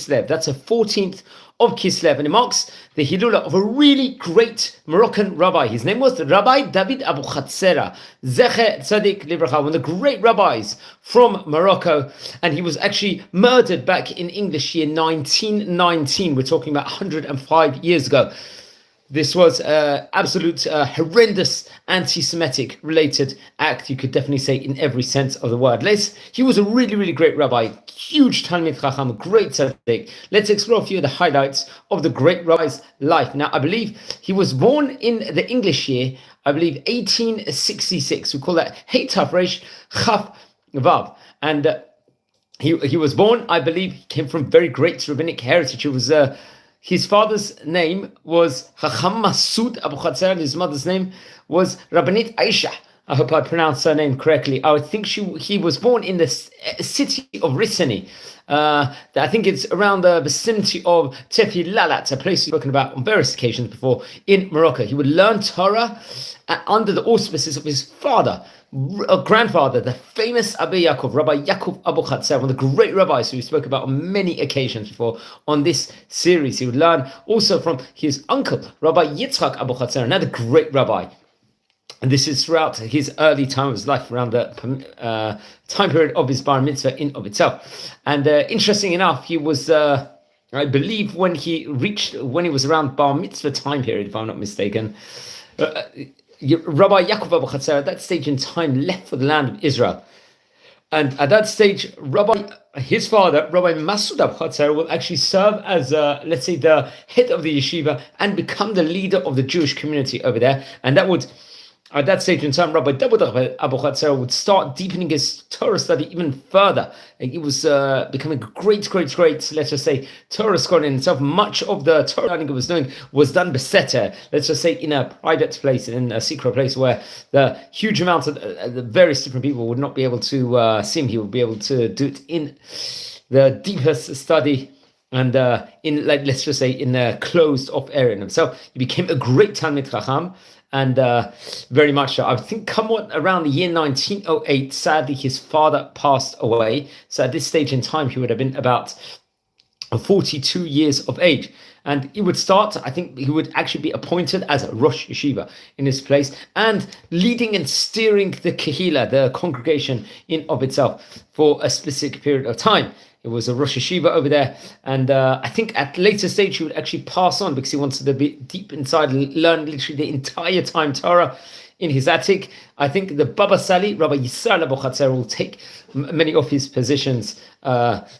Kislev. That's a 14th of Kislev, and it marks the Hilula of a really great Moroccan rabbi. His name was Rabbi David Abuhatzeira Z'tl, one of the great rabbis from Morocco, and he was actually murdered back in English year 1919. We're talking about 105 years ago. This was absolute horrendous anti-Semitic related act, you could definitely say, in every sense of the word. He was a really, really great rabbi, huge Talmid Chacham, great tzaddik. Let's explore a few of the highlights of the great rabbi's life. Now, I believe he was born in the English year, 1866. We call that Hey Taf Reish Chaf Vav. And he was born, I believe, he came from very great rabbinic heritage. It was his father's name was Chacham Masud Abuhatzeira, and his mother's name was Rabbanit Aisha. I hope I pronounced her name correctly. I would think he was born in the city of Rissani. I think it's around the vicinity of Betaphilālat, a place we've spoken about on various occasions before in Morocco. He would learn Torah under the auspices of his father, grandfather, the famous Rabbi Yaakov Abuhatzeira, one of the great rabbis who we spoke about on many occasions before on this series. He would learn also from his uncle, Rabbi Yitzchak Abuhatzeira, another great rabbi. And this is throughout his early time of his life, around the time period of his bar mitzvah in of itself. And interesting enough, he was, I believe, when he was around bar mitzvah time period, if I'm not mistaken, Rabbi Yaakov Abuhatzeira at that stage in time left for the land of Israel. And at that stage, his father, Rabbi Masud Abuhatzeira, will actually serve as, let's say, the head of the yeshiva and become the leader of the Jewish community over there. And that would, at that stage in time, Rabbi David Abuhatzeira would start deepening his Torah study even further. And he was becoming a great, let's just say, Torah scholar in himself. Much of the Torah learning he was doing was done beseter, let's just say, in a private place, in a secret place where the huge amounts of the various different people would not be able to see him. He would be able to do it in the deepest study and in, like, let's just say, in a closed-off area in himself. He became a great Talmid Chacham. And very much so. I think around the year 1908, sadly, his father passed away. So at this stage in time, he would have been about 42 years of age. And he would start, I think he would actually be appointed as a Rosh Yeshiva in his place and leading and steering the kahila, the congregation in of itself, for a specific period of time. It was a Rosh Yeshiva over there, and I think at later stage he would actually pass on because he wanted to be deep inside and learn literally the entire time Torah in his attic. I think the Baba Sali, Rabbi Yisrael Abuhatzeira, will take many of his positions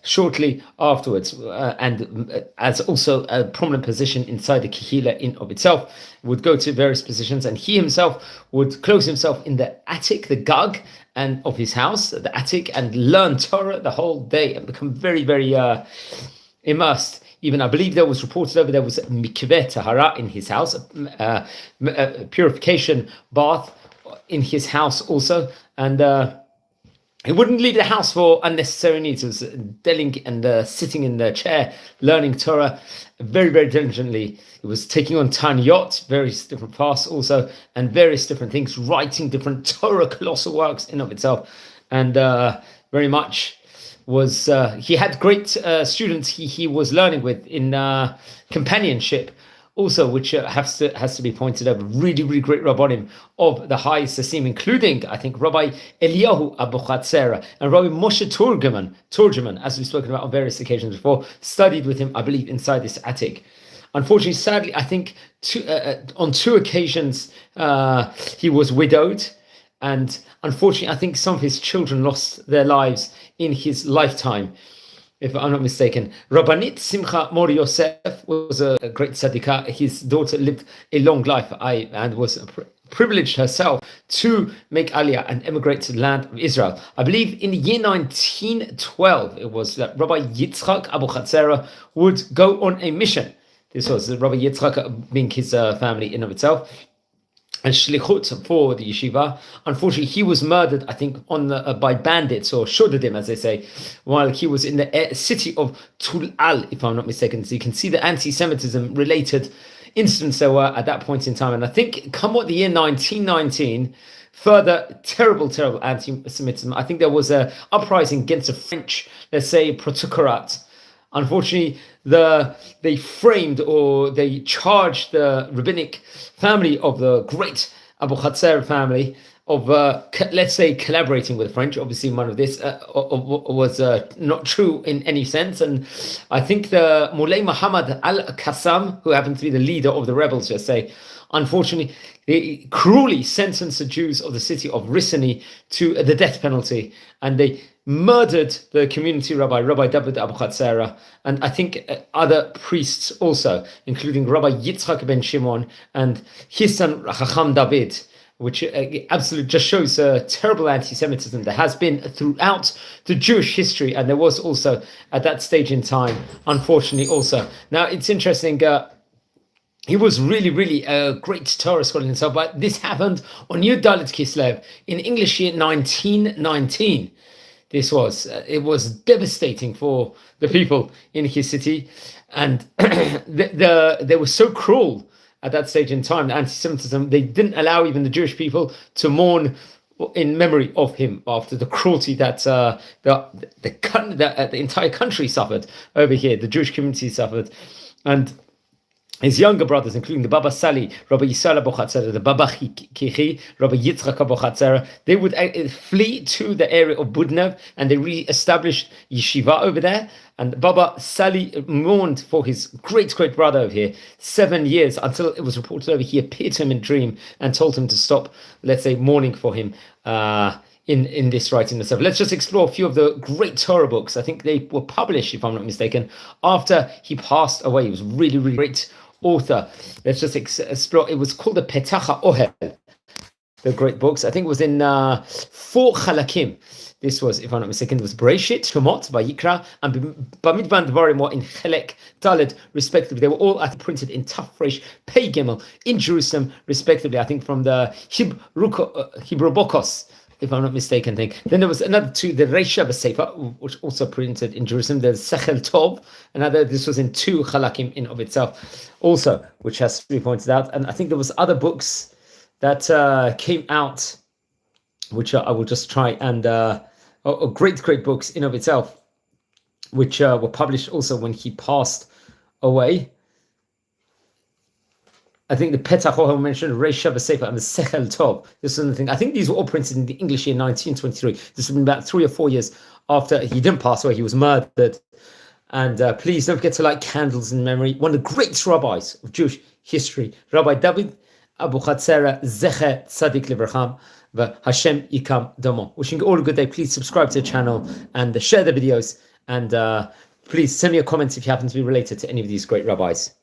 shortly afterwards, and as also a prominent position inside the kahila in of itself, would go to various positions, and he himself would close himself in the attic, the gag, and of his house, the attic, and learn Torah the whole day and become very, very immersed. Even I believe there was reported over there was mikveh tahara in his house, a purification bath in his house also, and he wouldn't leave the house for unnecessary needs. He was dealing and sitting in the chair, learning Torah very, very diligently. He was taking on Taniyot, various different fasts also, and various different things, writing different Torah colossal works in of itself. And very much was, he had great students he was learning with in companionship also, which has to be pointed out. Really, really great rabbanim of the highest esteem, including, I think, Rabbi Eliyahu Abuhatzeira and Rabbi Moshe Turgeman, as we've spoken about on various occasions before, studied with him, I believe, inside this attic. Unfortunately, sadly, I think on two occasions he was widowed, and unfortunately, I think some of his children lost their lives in his lifetime, if I'm not mistaken. Rabbanit Simcha Mor Yosef was a great tzadikah. His daughter lived a long life and was privileged herself to make aliyah and emigrate to the land of Israel. I believe in the year 1912, it was that Rabbi Yitzchak Abuhatzeira would go on a mission. This was Rabbi Yitzchak being his family in of itself, and shlichut for the yeshiva. Unfortunately, he was murdered, I think, by bandits, or shodadim, as they say, while he was in the city of Tul'al, if I'm not mistaken. So you can see the anti-Semitism related incidents there were at that point in time. And I think, come what the year 1919, further terrible anti-Semitism. I think there was an uprising against the French, let's say, protectorate unfortunately, they framed or they charged the rabbinic family of the great Abuhatzeira family of, let's say, collaborating with the French. Obviously, one of this was not true in any sense. And I think the Mulay Muhammad al-Qassam, who happened to be the leader of the rebels, just say, unfortunately, they cruelly sentenced the Jews of the city of Rissani to the death penalty. And they murdered the community Rabbi David Abuhatzeira, and I think other priests also, including Rabbi Yitzchak ben Shimon and his son Chacham David, which absolutely just shows terrible anti-Semitism that has been throughout the Jewish history, and there was also at that stage in time, unfortunately, also. Now, it's interesting, he was really a great Torah scholar himself, but this happened on Yud Dalet Kislev in English year 1919. This was, it was devastating for the people in his city, and they were so cruel at that stage in time, the anti-Semitism, they didn't allow even the Jewish people to mourn in memory of him after the cruelty that the entire country suffered over here, the Jewish community suffered. And his younger brothers, including the Baba Sali, Rabbi Yisrael Abuhatzeira, the Baba Kichi, Rabbi Yitzchak Abuhatzeira, they would flee to the area of Budnev, and they re-established yeshiva over there. And Baba Sali mourned for his great brother over here 7 years, until it was reported over he appeared to him in a dream and told him to stop, let's say, mourning for him in this writing itself. Let's just explore a few of the great Torah books. I think they were published, if I'm not mistaken, after he passed away. He was really great author. Let's just explore. It was called the Petach HaOhel, the great books. I think it was in 4 chalakim. This was, if I'm not mistaken, it was Bereshit, Shemot, Vayikra, and Bamidbar and Devarim were in Chelek, Dalet, respectively. They were all printed in Tafresh, Pei Gimel, in Jerusalem, respectively. I think from the Hibrobokos, if I'm not mistaken. Then there was another 2, the Reisha B'Sefer, which also printed in Jerusalem. There's Sechel Tov, another. This was in 2 chalakim in of itself, also, which has to be pointed out. And I think there was other books that came out, which I will just try and great books in of itself, which were published also when he passed away. I think the Petach HaOhel mentioned, Reisha B'Sefer, and the Sechel Tov. This is the thing. I think these were all printed in the English year 1923. This has been about 3 or 4 years after he didn't pass away. He was murdered. And please don't forget to light candles in memory. One of the great rabbis of Jewish history, Rabbi David Abuhatzeira Z'tl, Hashem Yikam Damo. Wishing you all a good day. Please subscribe to the channel and share the videos. And please send me your comments if you happen to be related to any of these great rabbis.